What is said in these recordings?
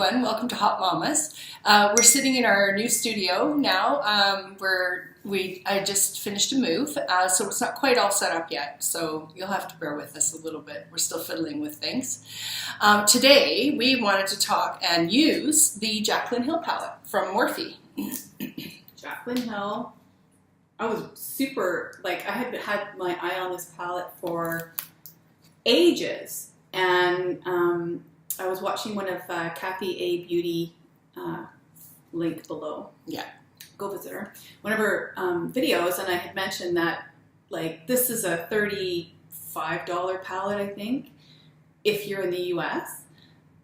everyone, welcome to HauteMamas. We're sitting in our new studio now. I just finished a move, so it's not quite all set up yet. So you'll have to bear with us a little bit. We're still fiddling with things. Today we wanted to talk and use the Jaclyn Hill palette from Morphe. Jaclyn Hill. I was super, I had had my eye on this palette for ages, and I was watching one of Kathy A. Beauty, link below. Yeah. Go visit her. One of her videos, and I had mentioned that, this is a $35 palette, I think, if you're in the US.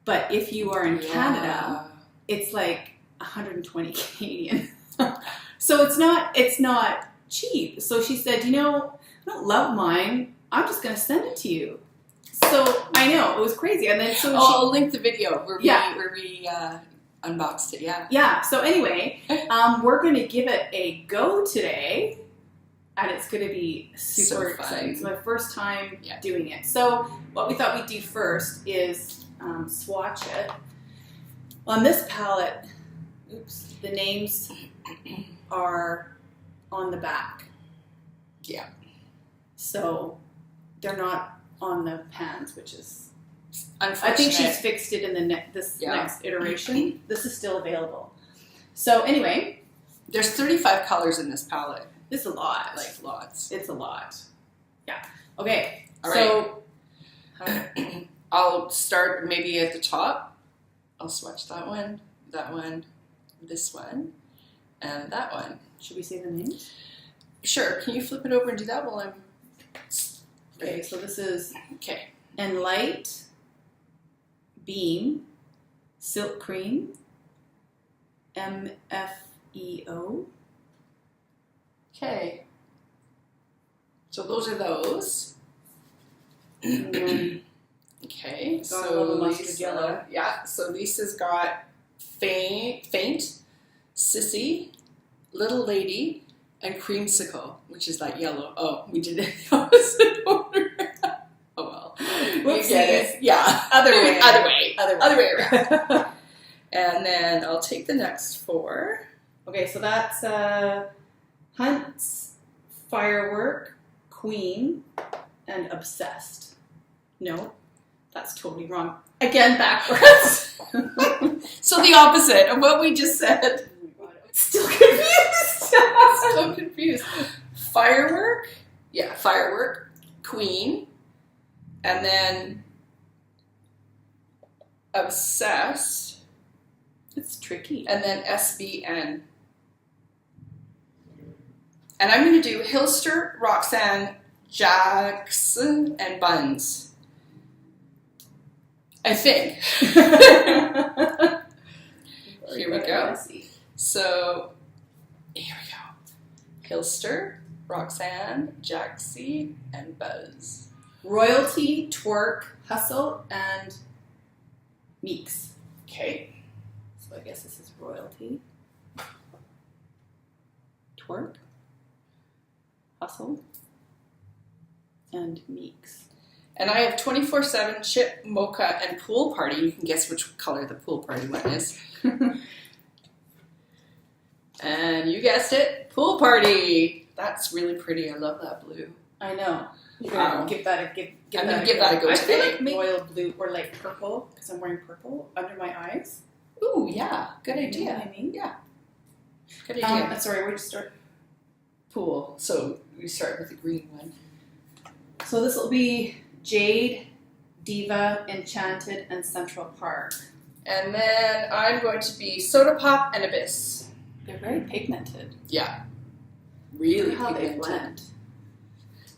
But if you are in Canada, it's like 120 Canadian. So it's not cheap. So she said, I don't love mine. I'm just going to send it to you. So I know, it was crazy. And then I'll link the video where we unboxed it. Yeah. So anyway, we're going to give it a go today, and it's going to be super exciting. It's my first time doing it. So what we thought we'd do first is swatch it. On this palette, the names are on the back. Yeah. So they're not on the pans, which is unfortunate. I think she's fixed it in the next iteration. This is still available. So anyway, there's 35 colors in this palette. It's a lot. Lots. It's a lot. Yeah. Okay. All right. I'll start maybe at the top. I'll swatch that one, this one, and that one. Should we say the names? Sure. Can you flip it over and do that while I'm... Okay, so this is Enlight, Beam, Silk Cream, MFEO. Okay. So those are those. Okay. So mustard yellow. Yeah. So Lisa's got Faint, Sissy, Little Lady, and Creamsicle, which is that yellow. Oh, we did it the opposite order. Oh well. Whoopsies. You get it. Yeah. Other way around. And then I'll take the next four. Okay, so that's Hunt's, Firework, Queen, and Obsessed. No, that's totally wrong. Again, backwards. So the opposite of what we just said. Still confused. Firework. Yeah, Firework, Queen, and then Obsessed. It's tricky. And then SBN. And I'm going to do Hilster, Roxanne, Jackson, and Buns. I think. Here we go. So, here we go. Hilster, Roxanne, Jaxie, and Buzz. Royalty, Twerk, Hustle, and Meeks. Okay. So I guess this is Royalty, Twerk, Hustle, and Meeks. And I have 24/7 Chip, Mocha, and Pool Party. You can guess which color the Pool Party one is. And you guessed it, Pool Party. That's really pretty. I love that blue. I know. You're gonna give that a go I today. feel like royal blue or purple, because I'm wearing purple under my eyes. Ooh, yeah. Good idea. You know what I mean? Yeah. Good idea. Sorry, where'd you start? Pool. So we start with the green one. So this will be Jade, Diva, Enchanted, and Central Park. And then I'm going to be Soda Pop and Abyss. They're very pigmented. Yeah. Really how pigmented. they blend.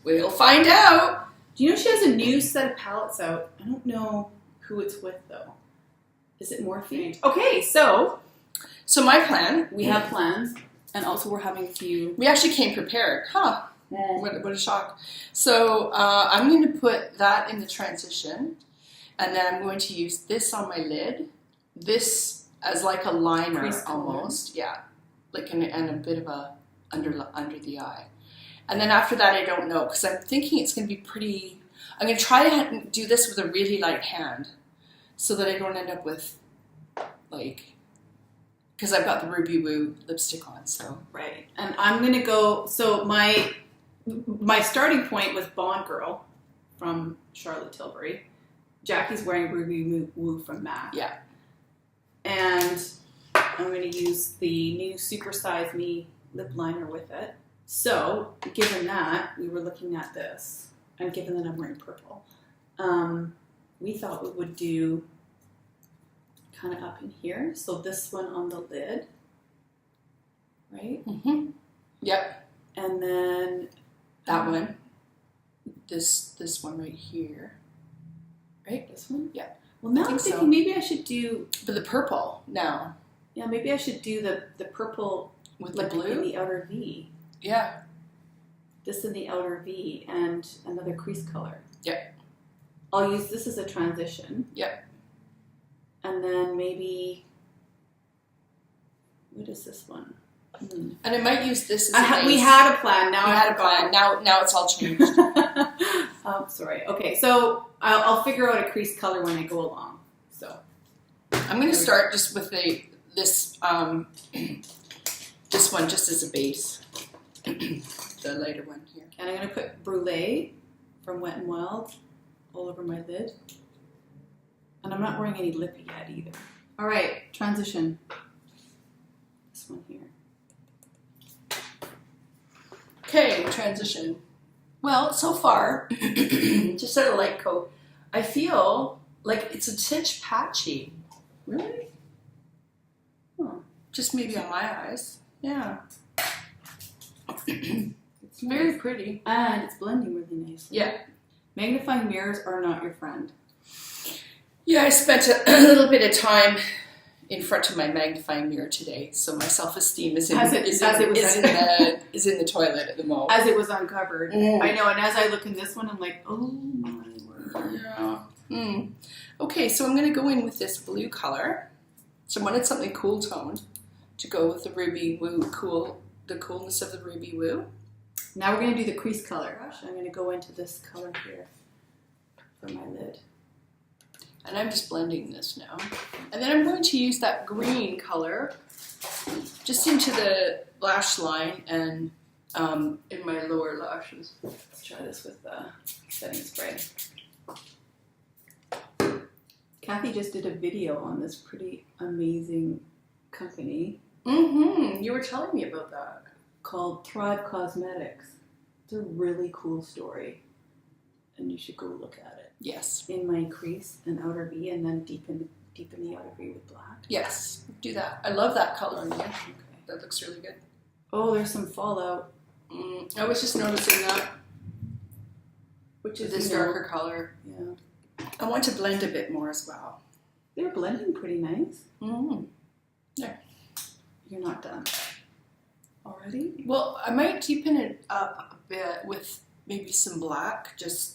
We'll find out. Do you know she has a new set of palettes out? I don't know who it's with, though. Is it Morphe? Okay, so my plan. We have plans, and also we're having a few. We actually came prepared. Huh. What a shock. So I'm going to put that in the transition, and then I'm going to use this on my lid. This as like a liner almost. Yeah. And a bit of a under the eye. And then after that, I don't know, because I'm thinking it's going to be pretty... I'm going to try to do this with a really light hand so that I don't end up with like, because I've got the Ruby Woo lipstick on, so. Right. And I'm going to go, so my starting point was Bond Girl from Charlotte Tilbury. Jackie's wearing Ruby Woo from MAC. Yeah. And I'm going to use the new Super Size Me lip liner with it. So, given that, we were looking at this, and given that I'm wearing purple, we thought we would do kind of up in here. So this one on the lid, right? Mm-hmm. Yep. And then that one. This one right here. Right? This one? Yeah. Well, now I'm thinking maybe I should do... But the purple now. Yeah, maybe I should do the purple with like the blue? in the outer V. Yeah. This in the outer V and another crease color. Yep. I'll use this as a transition. Yep. And then maybe... What is this one? And I might use this as a base. We had a plan. Now we had a plan. Now it's all changed. Oh, sorry. Okay, so I'll figure out a crease color when I go along. So I'm going to start just with this one just as a base. The lighter one here. And I'm going to put Brulee from Wet n Wild all over my lid. And I'm not wearing any lippy yet either. All right, transition. This one here. Okay, transition. Well, so far, just at a light coat, I feel like it's a tinge patchy. Really? Oh. Just maybe on my eyes. Yeah. It's very nice. pretty. And it's blending really nicely. Yeah. Magnifying mirrors are not your friend. Yeah, I spent a little bit of time in front of my magnifying mirror today, so my self-esteem is in the toilet at the moment. As it was uncovered. I know, and as I look in this one, I'm like, oh my word. Yeah. Okay, so I'm going to go in with this blue color. So I wanted something cool toned to go with the Ruby Woo, the coolness of the Ruby Woo. Now we're going to do the crease color. I'm going to go into this color here for my lid. And I'm just blending this now. And then I'm going to use that green color just into the lash line and in my lower lashes. Let's try this with the setting spray. Kathy just did a video on this pretty amazing company. Mm-hmm. You were telling me about that. Called Thrive Cosmetics. It's a really cool story. And you should go look at it. Yes. In my crease and outer V, and then deepen the outer V with black. Yes, do that. I love that color in there. Okay. That looks really good. Oh, there's some fallout. I was just noticing that. Which is this darker color. Yeah. I want to blend a bit more as well. They're blending pretty nice. Mm-hmm. Yeah. You're not done. Already? Well, I might deepen it up a bit with maybe some black, just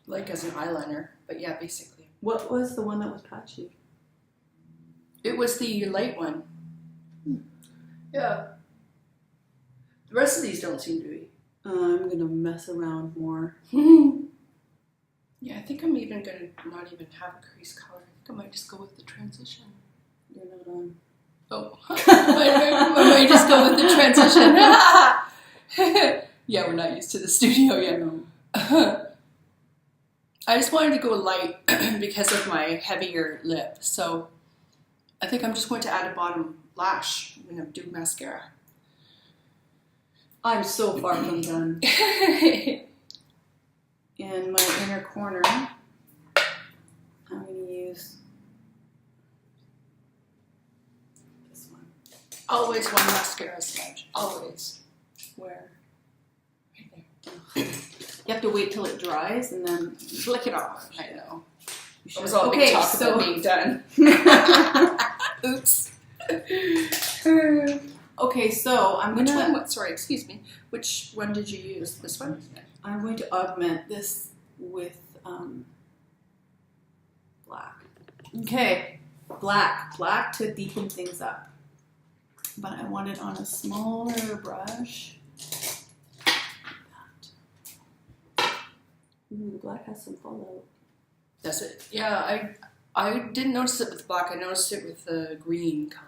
like as an eyeliner. But yeah, basically. What was the one that was patchy? It was the light one. Yeah. The rest of these don't seem to be. I'm going to mess around more. Yeah, I think I'm even going to not even have a crease color. I think I might just go with the transition. You're not on. Oh. I might just go with the transition. Yeah, we're not used to the studio yet. No. I just wanted to go light because of my heavier lip. So I think I'm just going to add a bottom lash. I'm going to do mascara. I'm so far from done. In my inner corner, I'm going to use this one. Always one mascara smudge. Always. Where? Right there. You have to wait till it dries and then Flick it off. I know. It was all big talk about being done. Oops. Okay, so I'm Which gonna. one? Sorry, excuse me. Which one did you use? This one? I'm going to augment this with black. Okay, black to deepen things up. But I want it on a smaller brush. Ooh, the black has some fallout. Does it? Yeah, I didn't notice it with black. I noticed it with the green color.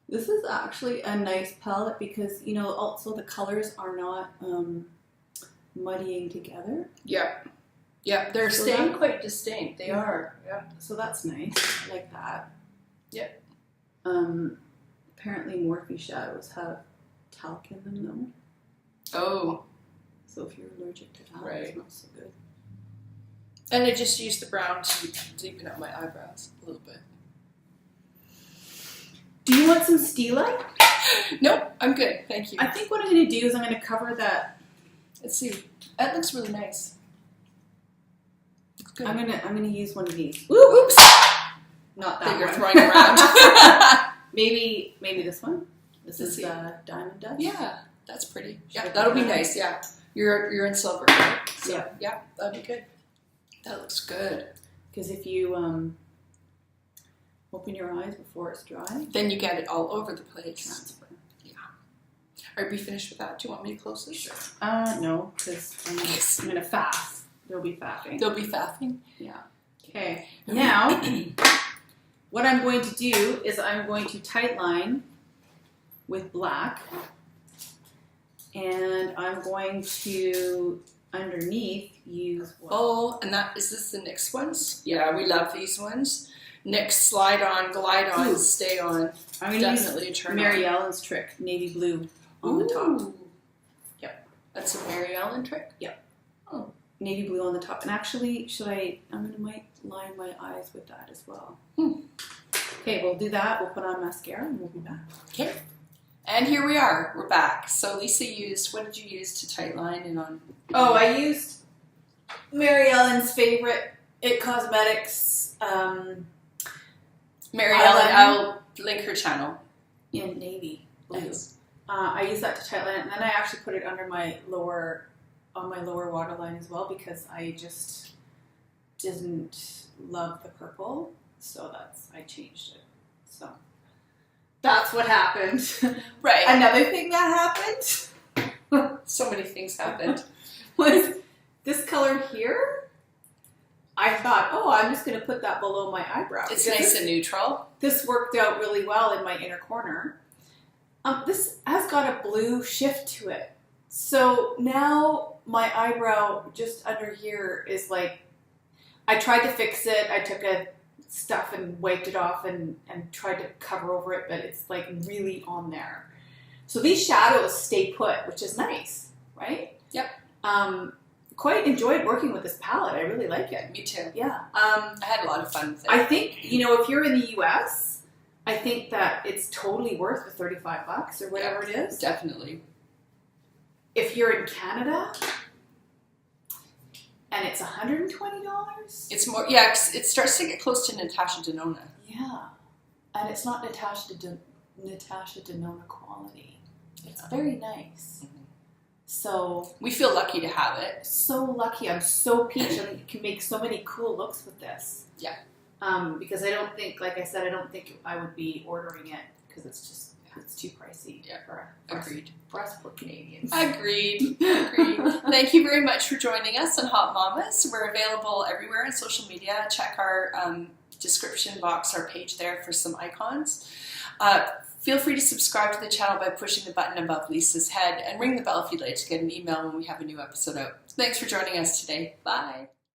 This is actually a nice palette because, you know, also the colors are not muddying together. Yep. Yep, they're So staying that- quite distinct. They are. Yeah. So that's nice. I like that. Yep. Apparently Morphe shadows have talc in them though. Oh. So if you're allergic to talc, Right. it's not so good. And I just used the brown to deepen up my eyebrows a little bit. Do you want some stila? Nope, I'm good. Thank you. I think what I'm going to do is I'm going to cover that. Let's see. That looks really nice. Looks good. I'm gonna use one of these. Oops. Not that That you're one. throwing around. maybe this one. This Let's is see. Diamond Dust. Yeah, that's pretty. Should I Yeah, put that'll be that? nice. Yeah, you're in silver, right? So, Yeah. yeah, that'll be good. That looks good. Because if you open your eyes before it's dry, Then you get it all over the place. transfer. Are we finished with that? Do you want me to close this? Sure. No, because I'm gonna faff. There'll be faffing. They'll be faffing. Yeah. Okay. Now, what I'm going to do is I'm going to tightline with black, and I'm going to underneath use what? Oh, and that is this the NYX ones? Yeah, we love these ones. NYX slide on, glide on, Ooh. stay on. I'm going to use Definitely a turn Mary on. Ellen's trick, navy blue on the top. Ooh. Yep. That's a Mary Ellen trick? Yep. Oh. Navy blue on the top. And actually, might line my eyes with that as well. Okay, we'll do that. We'll put on mascara and we'll be back. Okay. And here we are. We're back. So Lisa used, what did you use to tightline and on? Oh, I used Mary Ellen's favorite, It Cosmetics, Mary eyeliner. Ellen, I'll link her channel. in navy blue. Nice. I used that to tightline it, and then I actually put it under my lower waterline as well because I just didn't love the purple, so I changed it. So that's what happened. Right. Another thing that happened So many things happened. was this color here. I thought, oh, I'm just going to put that below my eyebrow. It's because nice and neutral. This worked out really well in my inner corner. This has got a blue shift to it. So now my eyebrow just under here is like, I tried to fix it. I took a stuff and wiped it off and tried to cover over it, but it's like really on there. So these shadows stay put, which is nice, right? Yep. Quite enjoyed working with this palette. I really like it. Me too. Yeah. I had a lot of fun with it. I think, if you're in the US, I think that it's totally worth the $35 or whatever it is. Definitely. If you're in Canada and it's $120, It's more, yeah, it starts to get close to Natasha Denona. yeah, and it's not Natasha Denona quality. It's very nice. Mhm. So We feel lucky to have it. so lucky. I'm so peach. I can make so many cool looks with this. Yeah. Because I don't think, like I said, I don't think I would be ordering it because it's too pricey. Yeah. For Agreed. For us poor Canadians. Agreed. Agreed. Thank you very much for joining us on HauteMamas. We're available everywhere on social media. Check our description box, our page there for some icons. Feel free to subscribe to the channel by pushing the button above Lisa's head and ring the bell if you'd like to get an email when we have a new episode out. Thanks for joining us today. Bye.